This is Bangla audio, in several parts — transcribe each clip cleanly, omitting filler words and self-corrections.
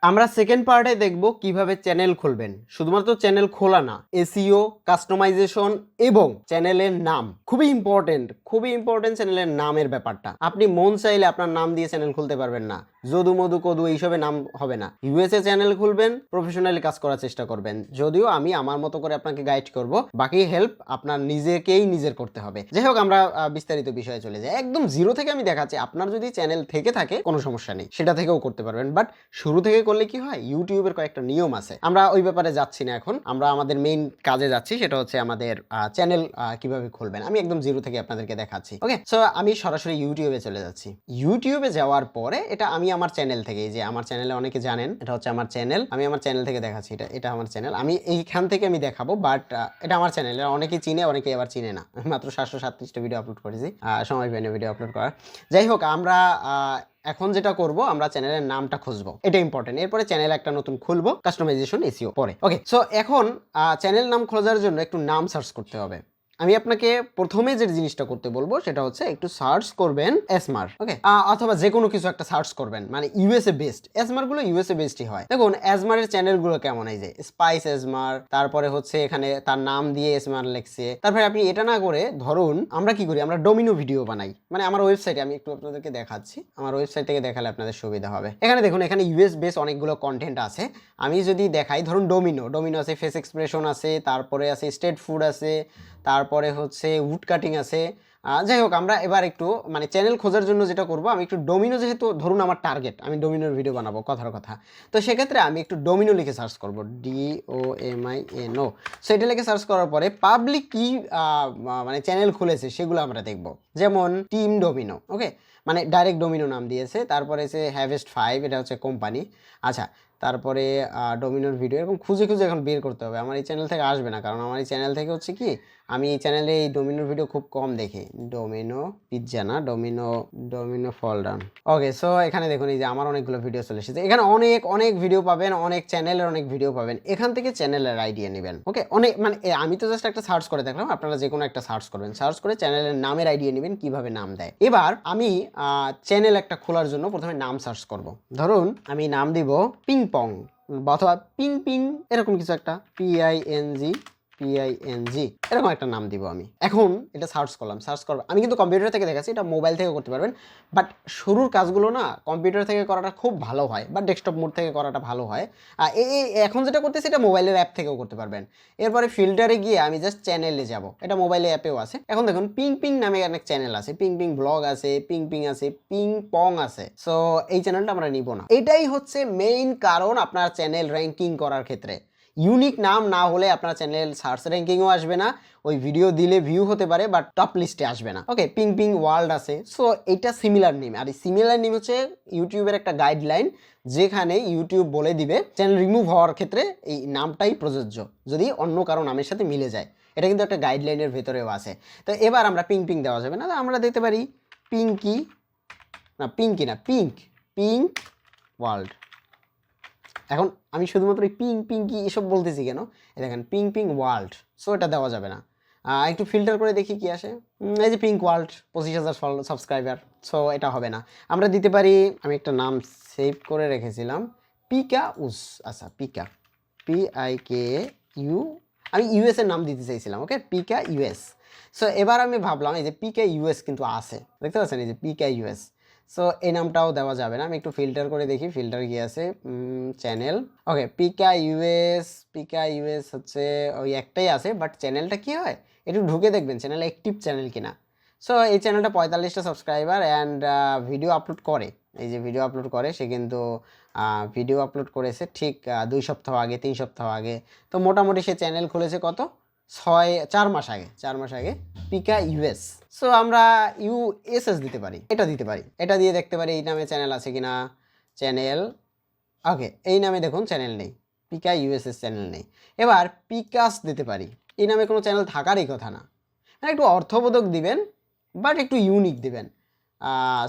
আমরা সেকেন্ড পার্টে দেখব কিভাবে চ্যানেল খুলবেন। শুধুমাত্র চ্যানেল খোলা না, এসইও, কাস্টমাইজেশন এবং চ্যানেলের নাম খুবই ইম্পর্টেন্ট চ্যানেলের নামের ব্যাপারটা। আপনি মন চাইলে আপনার নাম দিয়ে চ্যানেল খুলতে পারবেন না, যদু মধু কদু এইসবে নাম হবে না। ইউএসএ চ্যানেল খুলবেন, প্রফেশনালি কাজ করার চেষ্টা করবেন, যদিও আমি আমার মতো করে আপনাকে গাইড করব, বাকি হেল্প আপনার নিজের করতে হবে। যাই হোক, আমরা বিস্তারিত বিষয়ে চলে যাই। একদম জিরো থেকে আমি দেখাচ্ছি। আপনার যদি চ্যানেল থেকে থাকে কোনো সমস্যা নেই, সেটা থেকেও করতে পারবেন, বাট শুরু থেকে করলে কি হয়, ইউটিউবের কয়েকটা নিয়ম আছে, আমরা ওই ব্যাপারে যাচ্ছি না এখন। আমরা আমাদের মেইন কাজে যাচ্ছি, সেটা হচ্ছে আমাদের চ্যানেল কিভাবে খুলবেন। আমি একদম জিরো থেকে আপনাদেরকে দেখাচ্ছি। ওকে, সো আমি সরাসরি ইউটিউবে চলে যাচ্ছি। ইউটিউবে যাওয়ার পরে এটা আমি আমার চ্যানেল থেকে, যে আমার চ্যানেলে অনেকে জানেন এটা হচ্ছে আমার চ্যানেল, আমি আমার চ্যানেল থেকে দেখাচ্ছি। এটা আমার চ্যানেল, আমি এইখান থেকে আমি দেখাবো, বাট এটা আমার চ্যানেল। অনেকেই চিনে, অনেকে আবার চিনে না। মাত্র 737টা ভিডিও আপলোড করেছি, সময় পাইনি ভিডিও আপলোড করার। যাই হোক, আমরা এখন যেটা করব, আমরা চ্যানেলের নামটা খুঁজবো, এটা ইম্পর্টেন্ট। এরপরে চ্যানেল একটা নতুন খুলবো, কাস্টমাইজেশন এসইও পরে। ওকে, সো এখন চ্যানেল নাম খোঁজার জন্য একটু নাম সার্চ করতে হবে। আমি আপনাকে প্রথমে যে জিনিসটা করতে বলবো সেটা হচ্ছে একটু সার্চ করবেন এসমার। ওকে, অথবা যে কোনো কিছু একটা সার্চ করবেন, মানে ইউএসএ বেসড। এসমার গুলো ইউএসএ বেসডই হয়। দেখুন এসমারের চ্যানেল গুলো কেমন, এই যে স্পাইস এসমার, তারপরে হচ্ছে এখানে তার নাম দিয়ে এসমার লেখছে। তারপরে আপনি এটা না করে, ধরুন আমরা কি করি, আমরা ডোমিনো ভিডিও বানাই। মানে আমার ওয়েবসাইটে, আমি একটু আপনাদেরকে দেখাচ্ছি, আমার ওয়েবসাইট থেকে দেখালে আপনাদের সুবিধা হবে। এখানে দেখুন, এখানে ইউএস বেস অনেকগুলো কন্টেন্ট আছে। আমি যদি দেখাই, ধরুন ডোমিনো আছে, ফেস এক্সপ্রেশন আছে, তারপরে আছে স্ট্রিট ফুড আছে, তারপরে হচ্ছে উড কাটিং আছে। যাই হোক, আমরা এবার একটু মানে চ্যানেল খোঁজার জন্য যেটা করব, আমি একটু ডোমিনো, যেহেতু ধরুন আমার টার্গেট, আমি ডোমিনোর ভিডিও বানাবো কথার কথা, তো সেক্ষেত্রে আমি একটু ডোমিনো লিখে সার্চ করব, DOMINO। সো এটা লিখে সার্চ করার পরে পাবলিক কি মানে চ্যানেল খুলেছে সেগুলো আমরা দেখব। যেমন টিম ডোমিনো, ওকে, মানে ডাইরেক্ট ডোমিনো নাম দিয়েছে। তারপরে এসে হ্যাভেস্ট 5, এটা হচ্ছে কোম্পানি। আচ্ছা, তারপরে ডোমিনোর ভিডিও, এরকম খুঁজে এখন বের করতে হবে। আমার এই চ্যানেল থেকে আসবে না, কারণ আমার এই চ্যানেল থেকে হচ্ছে কি, আমি এই চ্যানেলে এই ডোমিনোর ভিডিও খুব কম দেখি। ডোমিনো পিৎজা না, ডোমিনো ফল ডাউন। ওকে, সো এখানে দেখুন, এই যে আমার অনেকগুলো ভিডিও চলে এসেছে। এখানে অনেক ভিডিও পাবেন, অনেক চ্যানেলের অনেক ভিডিও পাবেন। এখান থেকে চ্যানেলের আইডিয়া নেবেন। ওকে, অনেক মানে আমি তো জাস্ট একটা সার্চ করে দেখলাম, আপনারা যে কোনো একটা সার্চ করবেন, সার্চ করে চ্যানেলের নামের আইডিয়া নেবেন, কিভাবে নাম দেয়। এবার আমি চ্যানেল একটা খোলার জন্য প্রথমে নাম সার্চ করব। ধরুন আমি নাম দিব পিং পং, অথবা পিং এরকম কিছু একটা, PING এরকম একটা নাম দিব আমি। এখন এটা সার্চ করলাম, আমি কিন্তু কম্পিউটার থেকে দেখাচ্ছি, এটা মোবাইল থেকে করতে পারবেন, বাট শুরুর কাজগুলো না কম্পিউটার থেকে করাটা খুব ভালো হয়, বা ডেস্কটপ মোড থেকে করাটা ভালো হয়। এখন যেটা করতেছি এটা মোবাইলের অ্যাপ থেকেও করতে পারবেন। এরপরে ফিল্টারে গিয়ে আমি জাস্ট চ্যানেলে যাব, এটা মোবাইলে অ্যাপেও আছে। এখন দেখুন পিং নামে অনেক চ্যানেল আছে, পিং ব্লগ আছে, পিং আছে, পিং পং আছে। সো এই চ্যানেলটা আমরা নিব না। এটাই হচ্ছে মেইন কারণ আপনার চ্যানেল র্যাঙ্কিং করার ক্ষেত্রে। ইউনিক নাম না হলে আপনার চ্যানেল সার্চ র্যাঙ্কিংও আসবে না, ওই ভিডিও দিলে ভিউ হতে পারে, বাট টপ লিস্টে আসবে না। ওকে, পিং ওয়ার্ল্ড আছে। সো এইটা সিমিলার নেম, আর এই সিমিলার নেম হচ্ছে ইউটিউবের একটা গাইডলাইন, যেখানে ইউটিউব বলে দিবে চ্যানেল রিমুভ হওয়ার ক্ষেত্রে এই নামটাই প্রযোজ্য, যদি অন্য কারো নামের সাথে মিলে যায়। এটা কিন্তু একটা গাইডলাইনের ভেতরেও আছে। তো এবার আমরা পিং দেওয়া যাবে না, আমরা দিতে পারি পিঙ্ক ওয়ার্ল্ড। এখন আমি শুধুমাত্র এই পিঙ্কি এসব বলতেছি কেন, দেখেন পিং ওয়ার্ল্ড। সো এটা দেওয়া যাবে না। একটু ফিল্টার করে দেখি কি আসে। এই যে পিঙ্ক ওয়ার্ল্ড, 25,000 সাবস্ক্রাইবার। সো এটা হবে না। আমরা দিতে পারি, আমি একটা নাম সেভ করে রেখেছিলাম, পিকা উস। আচ্ছা, PIKU, আমি ইউএস এর নাম দিতে চাইছিলাম। ওকে, পিকা ইউএস। সো এবার আমি ভাবলাম, এই যে পিকা ইউএস কিন্তু আছে, দেখতে পাচ্ছেন, এই যে পিকা ইউএস। সো এই নামটাও দেওয়া যাবে না। আমি একটু ফিল্টার করে দেখি, ফিল্টার কি আছে, চ্যানেল। ওকে, পিকা ইউএস হচ্ছে ওই একটাই আছে, বাট চ্যানেলটা কি হয় একটু ঢুকে দেখবেন, চ্যানেল অ্যাক্টিভ চ্যানেল কিনা। সো এই চ্যানেলটা 45টা সাবস্ক্রাইবার অ্যান্ড ভিডিও আপলোড করে। এই যে ভিডিও আপলোড করে, সে কিন্তু ভিডিও আপলোড করেছে ঠিক 2 সপ্তাহ আগে, 3 সপ্তাহ আগে। তো মোটামুটি সে চ্যানেল খুলেছে কত, 4 মাস আগে, পিকা ইউএস। সো আমরা ইউএসএস দিতে পারি, এটা দিয়ে দেখতে পারি এই নামে চ্যানেল আছে কিনা। চ্যানেল, ওকে, এই নামে দেখুন চ্যানেল নেই, পিকা ইউএসএস চ্যানেল নেই। এবার পিকাস দিতে পারি, এই নামে কোনো চ্যানেল থাকারই কথা না। মানে একটু অর্থবোধক দিবেন, বাট একটু ইউনিক দিবেন।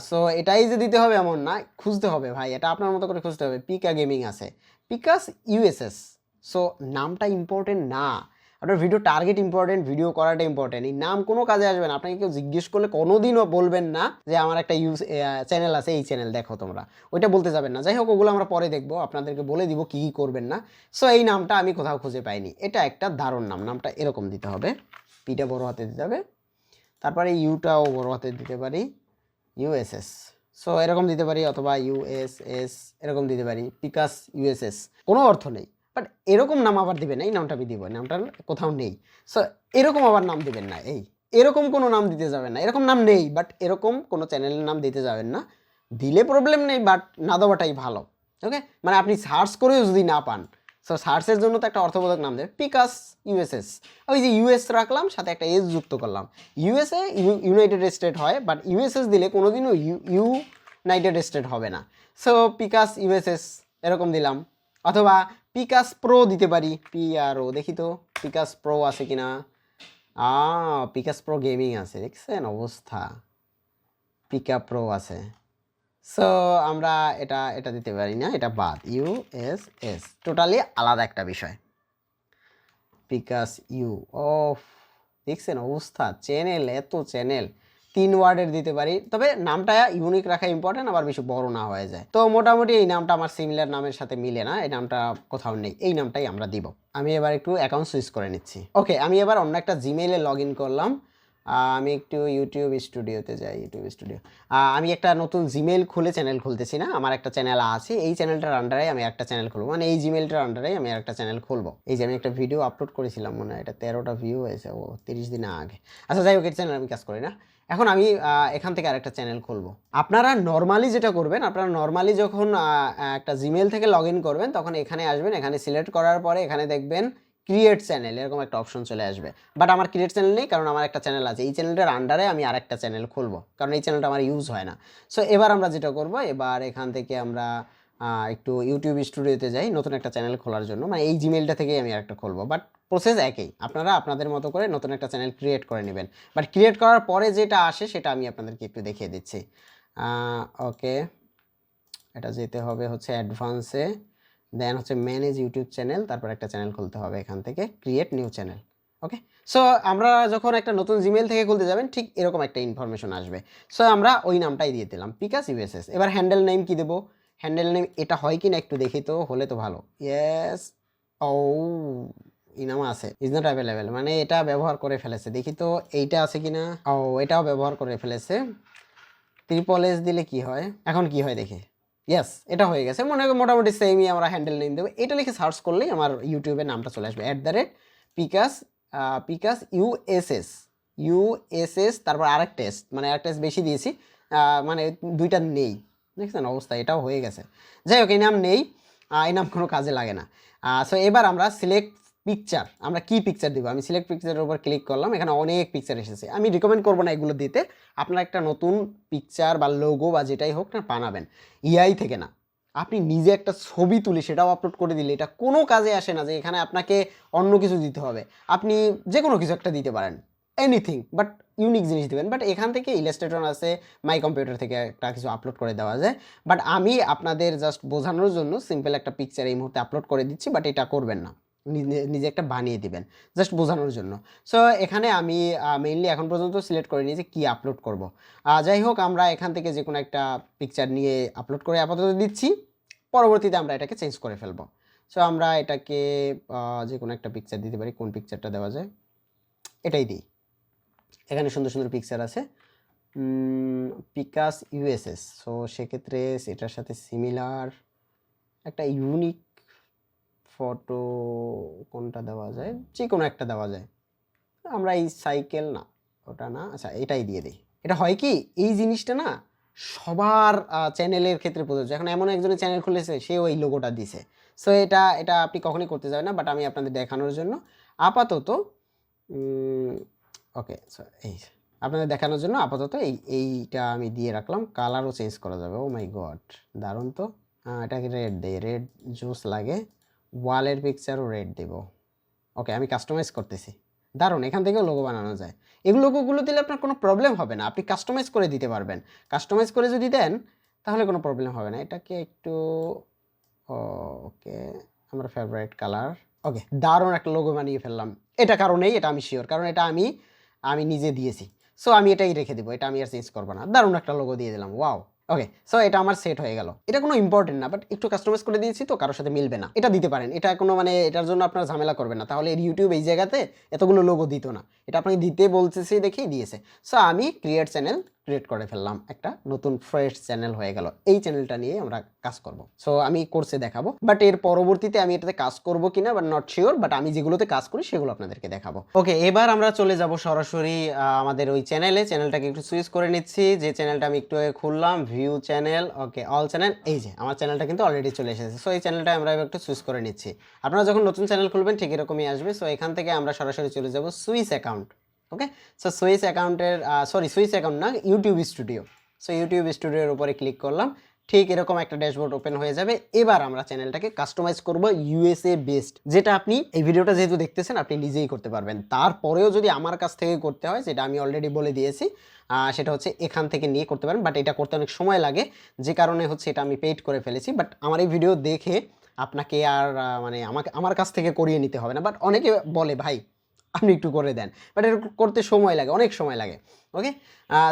সো এটাই যে দিতে হবে এমন না, খুঁজতে হবে ভাই, এটা আপনার মতো করে খুঁজতে হবে। পিকা গেমিং আছে, পিকাস ইউএসএস। সো নামটা ইম্পর্টেন্ট না, আপনার ভিডিও টার্গেট ইম্পর্টেন্ট, ভিডিও করাটা ইম্পর্টেন্ট। এই নাম কোনো কাজে আসবে না। আপনাকে কেউ জিজ্ঞেস করলে কোনোদিনও বলবেন না যে আমার একটা চ্যানেল আছে, এই চ্যানেল দেখো তোমরা, ওইটা বলতে যাবেন না। যাই হোক, ওগুলো আমরা পরে দেখবো, আপনাদেরকে বলে দিব কী কী করবেন না। সো এই নামটা আমি কোথাও খুঁজে পাইনি, এটা একটা দারুণ নাম। নামটা এরকম দিতে হবে, পিটা বড় হাতে দিতে হবে, তারপরে ইউটাও বড় হাতে দিতে পারি, ইউএসএস। সো এরকম দিতে পারি, অথবা ইউএসএস এরকম দিতে পারি, পিকাস ইউএসএস, কোনো অর্থ নেই। বাট এরকম নাম আবার দিবেন না, এই নামটা আমি দিব, নামটার কোথাও নেই। সো এরকম আবার নাম দিবেন না, এরকম কোনো নাম দিতে যাবেন না, এরকম নাম নেই, বাট এরকম কোনো চ্যানেলের নাম দিতে যাবেন না। দিলে প্রবলেম নেই, বাট না দেওয়াটাই ভালো। ওকে, মানে আপনি সার্চ করেও যদি না পান, সো সার্চের জন্য তো একটা অর্থবোধক নাম দেবে, পিকাস ইউএসএস। ওই যে ইউএস রাখলাম, সাথে একটা এস যুক্ত করলাম। ইউএসএ ইউনাইটেড স্টেট হয়, বাট ইউএসএস দিলে কোনোদিনও ইউনাইটেড স্টেট হবে না। সো পিকাস ইউএসএস এরকম দিলাম, অথবা পিকাস প্রো দিতে পারি, পিআরও। দেখি তো পিকাস প্রো আছে কিনা। পিকাস প্রো গেমিং আছে, দেখছেন অবস্থা, পিকা প্রো আছে। সো আমরা এটা এটা দিতে পারি না, এটা বাদ, ইউএসএস টোটালি আলাদা একটা বিষয়। পিকাস ইউ, অফ, দেখছেন অবস্থা, চ্যানেল, এত চ্যানেল, 3 ওয়ার্ডের দিতে পারি, তবে নামটা ইউনিক রাখা ইম্পর্টেন্ট, আবার বেশি বড় না হয়ে যায়। তো মোটামুটি এই নামটা আমার সিমিলার নামের সাথে মিলে না, এই নামটা কোথাও নেই, এই নামটাই আমরা দিব। আমি এবার একটু অ্যাকাউন্ট সুইচ করে নিচ্ছি। ওকে, আমি এবার অন্য একটা জিমেইলে লগ ইন করলাম। আমি একটু ইউটিউব স্টুডিওতে যাই, ইউটিউব স্টুডিও। আমি একটা নতুন জিমেইল খুলে চ্যানেল খুলতেছি না, আমার একটা চ্যানেল আছে, এই চ্যানেলটার আন্ডারে আমি একটা চ্যানেল খুলবো, মানে এই জিমেইলটার আন্ডারে আমি একটা চ্যানেল খুলবো। এই যে আমি একটা ভিডিও আপলোড করেছিলাম, মনে হয় এটা 13টা ভিউ হয়েছে, 30 দিন আগে। আচ্ছা যাই হোক, এই চ্যানেল আমি কাজ করি না। এখন আমি এখান থেকে আরেকটা চ্যানেল খুলবো। আপনারা নর্মালি যেটা করবেন, আপনারা নর্মালি যখন একটা জিমেইল থেকে লগ ইন করবেন, তখন এখানে আসবেন, এখানে সিলেক্ট করার পরে এখানে দেখবেন ক্রিয়েট চ্যানেল, এরকম একটা অপশন চলে আসবে। বাট আমার ক্রিয়েট চ্যানেল নেই, কারণ আমার একটা চ্যানেল আছে, এই চ্যানেলটার আন্ডারে আমি আরেকটা চ্যানেল খুলবো, কারণ এই চ্যানেলটা আমার ইউজ হয় না। সো এবার আমরা যেটা করব, এবার এখান থেকে আমরা একটু ইউটিউব স্টুডিওতে যাই নতুন একটা চ্যানেল খোলার জন্য, মানে এই জিমেইলটা থেকেই আমি আরেকটা খুলবো। বাট প্রসেস একই, আপনারা আপনাদের মতো করে নতুন একটা চ্যানেল ক্রিয়েট করে নেবেন। বাট ক্রিয়েট করার পরে যেটা আসে সেটা আমি আপনাদেরকে একটু দেখিয়ে দিচ্ছি। ওকে, এটা যেতে হবে হচ্ছে অ্যাডভান্সে, দেন হচ্ছে ম্যানেজ ইউটিউব চ্যানেল, তারপর একটা চ্যানেল খুলতে হবে, এখান থেকে ক্রিয়েট নিউ চ্যানেল। ওকে, সো আমরা যখন একটা নতুন জিমেইল থেকে খুলতে যাবেন, ঠিক এরকম একটা ইনফরমেশন আসবে। সো আমরা ওই নামটাই দিয়ে দিলাম, পিকাস ইউএসএস। এবার হ্যান্ডেল নেম কি দেবো, হ্যান্ডেল নেম এটা হয় কি না একটু দেখি তো, হলে তো ভালো। ইয়েস, ও ইনামা আছে, ইজ নট অ্যাভেলেবেল, মানে এটা ব্যবহার করে ফেলেছে, দেখি তো এইটা আছে কিনা। ও, এটাও ব্যবহার করে ফেলেছে। ট্রিপল এস দিলে কি হয়, এখন কি হয় দেখি। ইয়েস, এটা হয়ে গেছে, মোটামুটি সেমই আমরা হ্যান্ডেল নেম দেবো। এটা লিখে সার্চ করলেই আমার ইউটিউবের নামটা চলে আসবে, পিকাস, পিকাস ইউএসএস, ইউএসএস, তারপর আরেকটা এস, মানে আরেকটা এস বেশি দিয়েছি, মানে দুইটা নেই, দেখছেন অবস্থা, এটাও হয়ে গেছে। যাই হোক, এই নাম নেই, এই নাম কোনো কাজে লাগে না। সো এবার আমরা সিলেক্ট পিকচার, আমরা কি পিকচার দিব, আমি সিলেক্ট পিকচারের উপর ক্লিক করলাম, এখানে অনেক পিকচার এসেছে। আমি রিকমেন্ড করবো না এগুলো দিতে, আপনারা একটা নতুন পিকচার বা লোগো বা যেটাই হোক না বানাবেন, ইআই থেকে না, আপনি নিজে একটা ছবি তুলে সেটাও আপলোড করে দিলে এটা কোনো কাজে আসে না যে এখানে আপনাকে অন্য কিছু দিতে হবে। আপনি যে কোনো কিছু একটা দিতে পারেন, এনিথিং, বাট ইউনিক জিনিস দেবেন। বাট এখান থেকে ইলাস্ট্রেটর আছে, মাই কম্পিউটার থেকে একটা কিছু আপলোড করে দেওয়া যায়। বাট আমি আপনাদের জাস্ট বোঝানোর জন্য সিম্পল একটা পিকচার এই মুহূর্তে আপলোড করে দিচ্ছি, বাট এটা করবেন না, নিজে একটা বানিয়ে দিবেন জাস্ট বোঝানোর জন্য। সো এখানে আমি মেইনলি এখন পর্যন্ত সিলেক্ট করে নিয়েছি কি আপলোড করব। যাই হোক, আমরা এখান থেকে যে কোনো একটা পিকচার নিয়ে আপলোড করে আপাতত দিচ্ছি, পরবর্তীতে আমরা এটাকে চেঞ্জ করে ফেলবো। সো আমরা এটাকে যে কোনো একটা পিকচার দিতে পারি, কোন পিকচারটা দেওয়া যায়, এটাই দিই। এখানে সুন্দর সুন্দর পিকচার আছে, পিকাস ইউএসএস। সো সেক্ষেত্রে এটার সাথে সিমিলার একটা ইউনিক ফটো কোনটা দেওয়া যায়, যে কোনো একটা দেওয়া যায়। আমরা এই সাইকেল না, ওটা না, আচ্ছা এটাই দিয়ে দিই। এটা হয় কি, এই জিনিসটা না সবার চ্যানেলের ক্ষেত্রে প্রযোজ্য। এখন এমন একজনের চ্যানেল খুলেছে, সেও এই লোগোটা দিছে। সো এটা এটা আপনি কখনই করতে যাবেন না, বাট আমি আপনাদের দেখানোর জন্য আপাতত, ওকে, সো এই আপনাদের দেখানোর জন্য আপাতত এইটা আমি দিয়ে রাখলাম। কালারও চেঞ্জ করা যাবে, ও মাই গড, দারুণ তো। এটাকে রেড দেই, রেড জুস লাগে, ওয়ালের পিকচারও রেড দেব। ওকে, আমি কাস্টমাইজ করতেছি, দারুণ, এখান থেকেও লোগো বানানো যায়। এগুলো লোগোগুলো দিলে আপনার কোনো প্রবলেম হবে না, আপনি কাস্টমাইজ করে দিতে পারবেন। কাস্টমাইজ করে যদি দেন তাহলে কোনো প্রবলেম হবে না। এটাকে একটু, ওকে, আমার ফেভারিট কালার। ওকে, দারুণ একটা লোগো বানিয়ে ফেললাম। এটা কারণেই, এটা আমি শিওর, কারণ এটা আমি নিজে দিয়েছি। সো আমি এটাই রেখে দেবো, এটা আমি আর চেঞ্জ করবো না। দারুণ একটা লোগো দিয়ে দিলাম, ওয়াও। ওকে, সো এটা আমার সেট হয়ে গেল। এটা কোনো ইম্পর্টেন্ট না, বাট একটু কাস্টমাইজ করে দিয়েছি তো কারোর সাথে মিলবে না, এটা দিতে পারেন। এটা কোনো মানে এটার জন্য আপনার ঝামেলা করবেন না, তাহলে ইউটিউব এই জায়গাতে এতগুলো লোগো দিত না। এটা আপনাকে দিতে বলতেছি দেখেই দিয়েছে। সো আমি ক্রিয়েট চ্যানেল ক্রিয়েট করে ফেললাম, একটা নতুন ফ্রেশ চ্যানেল হয়ে গেল। এই চ্যানেলটা নিয়ে আমরা কাজ করব। সো আমি কোর্সে দেখাবো, বাট এর পরবর্তীতে আমি এটাতে কাজ করব কিনা বাট নট শিওর, বাট আমি যেগুলোতে কাজ করি সেগুলো আপনাদেরকে দেখাবো। ওকে, এবার আমরা চলে যাব সরাসরি আমাদের ওই চ্যানেলটাকে একটু সুইচ করে নিচ্ছি। যে চ্যানেলটা আমি একটু আগে খুললাম, ভিউ চ্যানেল, ওকে, অল চ্যানেল, এই যে আমার চ্যানেলটা কিন্তু অলরেডি চলে এসেছে। সো এই চ্যানেলটা আমরা একটু সুইচ করে নিচ্ছি। আপনারা যখন নতুন চ্যানেল খুলবেন ঠিক এরকমই আসবে। সো এখান থেকে আমরা সরাসরি চলে যাব সুইচ অ্যাকাউন্ট। ওকে, সো সুইচ অ্যাকাউন্ট না, ইউটিউব স্টুডিও। সো ইউটিউব স্টুডিওর উপরে ক্লিক করলাম, ঠিক এরকম একটা ড্যাশবোর্ড ওপেন হয়ে যাবে। এবার আমরা চ্যানেলটাকে কাস্টমাইজ করব ইউএসএ বেসড, যেটা আপনি এই ভিডিওটা যেহেতু দেখতেছেন আপনি নিজেই করতে পারবেন। তারপরেও যদি আমার কাছ থেকে করতে হয়, যেটা আমি অলরেডি বলে দিয়েছি, সেটা হচ্ছে এখান থেকে নিয়ে করতে পারেন, বাট এটা করতে অনেক সময় লাগে, যে কারণে হচ্ছে এটা আমি পেইড করে ফেলেছি। বাট আমার এই ভিডিও দেখে আপনাকে আর মানে আমার কাছ থেকে করিয়ে নিতে হবে না। বাট অনেকে বলে ভাই আপনি একটু করে দেন, বাট এটা করতে সময় লাগে, অনেক সময় লাগে। ওকে,